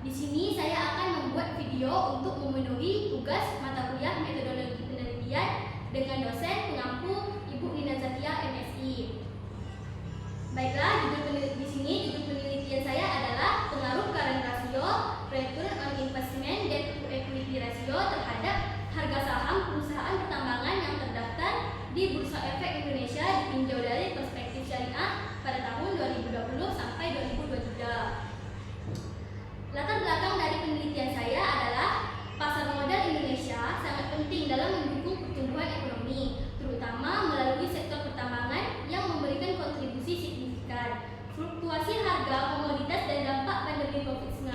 Di sini saya akan membuat video untuk memenuhi tugas mata kuliah metodologi penelitian dengan dosen pengampu Ibu Nina Zakia MSI. Baiklah, di sini judul penelitian saya adalah pengaruh current ratio, return on investment, debt to equity ratio terhadap harga saham perusahaan pertambangan yang terdaftar di Bursa Efek Indonesia ditinjau dari perspektif syariah pada tahun 2020 sampai 2023. Latar belakang dari penelitian saya adalah pasar modal Indonesia sangat penting dalam mendukung pertumbuhan ekonomi, terutama melalui sektor pertambangan yang memberikan kontribusi signifikan. Fluktuasi harga komoditas dan dampak pandemi COVID-19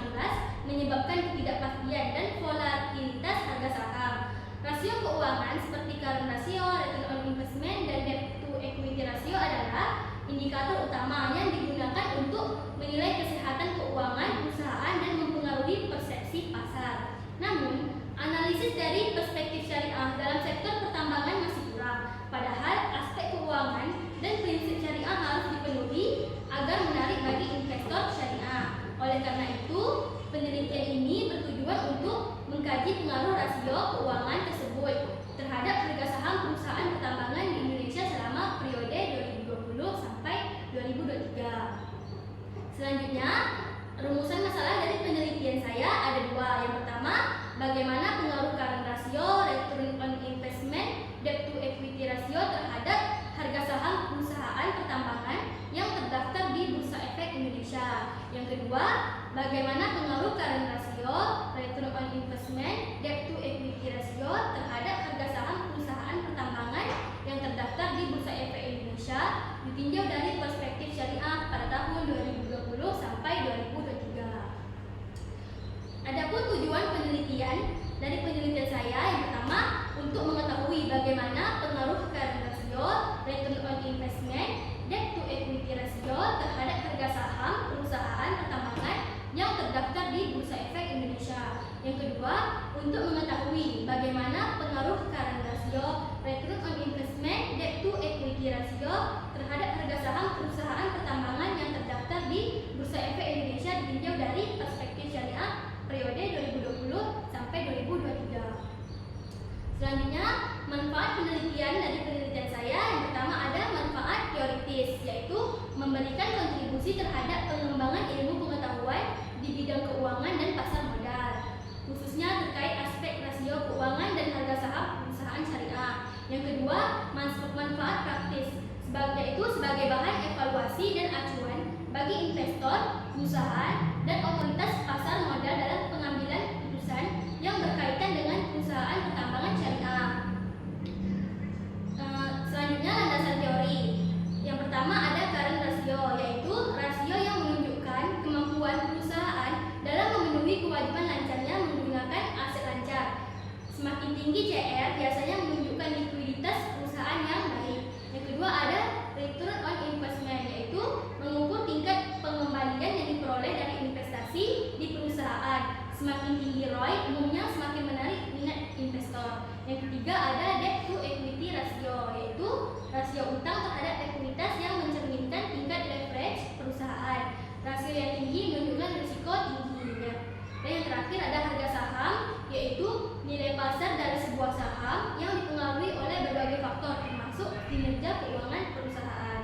menyebabkan ketidakpastian dan volatilitas harga saham. Rasio keuangan seperti current ratio, return on investment, dan debt to equity ratio adalah indikator utama yang digunakan untuk menilai kesehatan keuangan perusahaan dan mempengaruhi persepsi pasar. Namun, analisis dari perspektif syariah dalam sektor pertambangan masih kurang, padahal aspek keuangan dan prinsip syariah harus dipenuhi agar menarik bagi investor syariah. Oleh karena itu, penelitian ini bertujuan untuk mengkaji pengaruh rasio keuangan tersebut terhadap harga saham perusahaan pertambangan di Indonesia selama periode 2020 sampai 2023. Selanjutnya, rumusan masalah dari penelitian saya ada dua. Yang pertama, bagaimana pengaruh current ratio, return on investment, debt to equity ratio terhadap harga saham perusahaan pertambangan yang terdaftar di Bursa Efek Indonesia. Yang kedua, bagaimana pengaruh current ratio, return on investment, debt to equity ratio terhadap harga saham perusahaan pertambangan yang terdaftar di Bursa Efek Indonesia ditinjau dari perspektif syariah pada tahun 2020 sampai 2023. Adapun tujuan penelitian dari penelitian saya, yang pertama untuk mengetahui bagaimana pengaruh current ratio, return on investment, debt to equity ratio terhadap harga saham perusahaan pertambangan yang terdaftar di Bursa Efek Indonesia. Yang kedua, untuk mengetahui bagaimana pengaruh current ratio, return on investment, debt to equity ratio terhadap harga saham perusahaan pertambangan yang terdaftar di Bursa Efek Indonesia ditinjau dari perspektif syariah periode 2020 sampai 2023. Selanjutnya, manfaat penelitian dari penelitian saya. Yang pertama ada manfaat teoritis, yaitu memberikan kontribusi terhadap pengembangan ilmu pengetahuan di bidang keuangan dan pasar modal, khususnya terkait aspek rasio keuangan dan harga saham perusahaan syariah. Yang kedua, manfaat praktis, yaitu sebagai bahan evaluasi dan acuan bagi investor, perusahaan, dan otoritas pasar modal dalam pengambilan keputusan yang berkaitan dengan perusahaan pertambangan syariah. Selanjutnya, landasan teori. Yang pertama ada current ratio, yaitu rasio yang menunjukkan kemampuan perusahaan dalam memenuhi kewajiban lancarnya menggunakan aset lancar. Semakin tinggi CR biasanya menunjukkan likuiditas perusahaan yang baik. Yang kedua ada return on investment, yaitu mengukur tingkat pengembalian yang diperoleh dari investasi di perusahaan. Semakin tinggi ROI umumnya semakin menarik minat investor. Yang ketiga ada debt to equity ratio, yaitu rasio utang terhadap ekuitas yang mencerminkan tingkat leverage perusahaan. Rasio yang tinggi menunjukkan risiko tinggi. Dan yang terakhir ada harga saham, yaitu nilai pasar dari sebuah saham yang dipengaruhi oleh berbagai faktor termasuk kinerja keuangan perusahaan.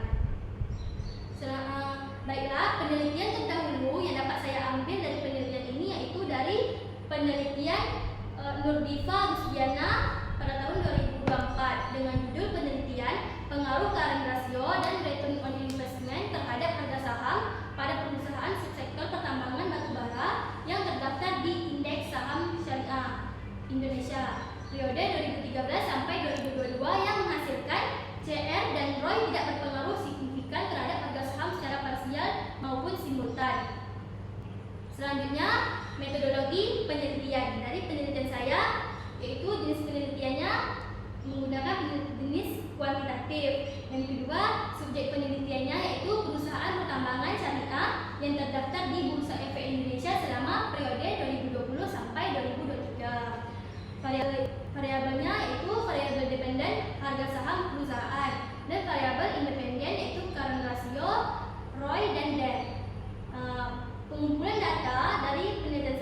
Baiklah, penelitian terdahulu yang dapat saya ambil dari penelitian ini yaitu dari penelitian Nurdifa Rusdiana pada tahun 2024 dengan judul penelitian pengaruh current ratio dan return on investment terhadap harga saham pada perusahaan subsektor pertambangan batubara yang terdaftar di Indeks Saham Syariah Indonesia periode 2013 sampai 2022 yang menghasilkan CR dan ROI tidak berpengaruh signifikan terhadap harga saham secara parsial maupun simultan. Selanjutnya, metodologi penelitian. Dari penelitian saya, yaitu jenis penelitiannya menggunakan jenis kuantitatif. Yang kedua, subjek penelitiannya yaitu perusahaan pertambangan syariah yang terdaftar di Bursa Efek Indonesia selama periode 2020 sampai 2023. Variabelnya yaitu variabel dependen harga saham perusahaan dan variabel independen yaitu current ratio, ROI, dan debt. Pengumpulan data dari penelitian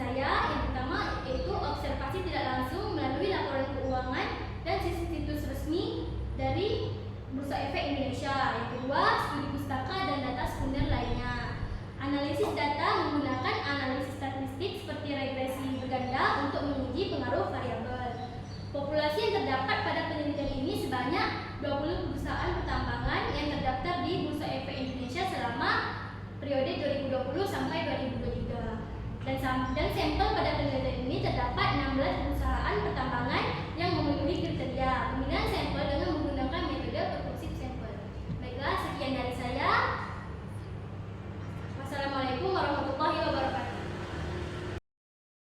2020 sampai 2023. Dan sampel pada penelitian ini terdapat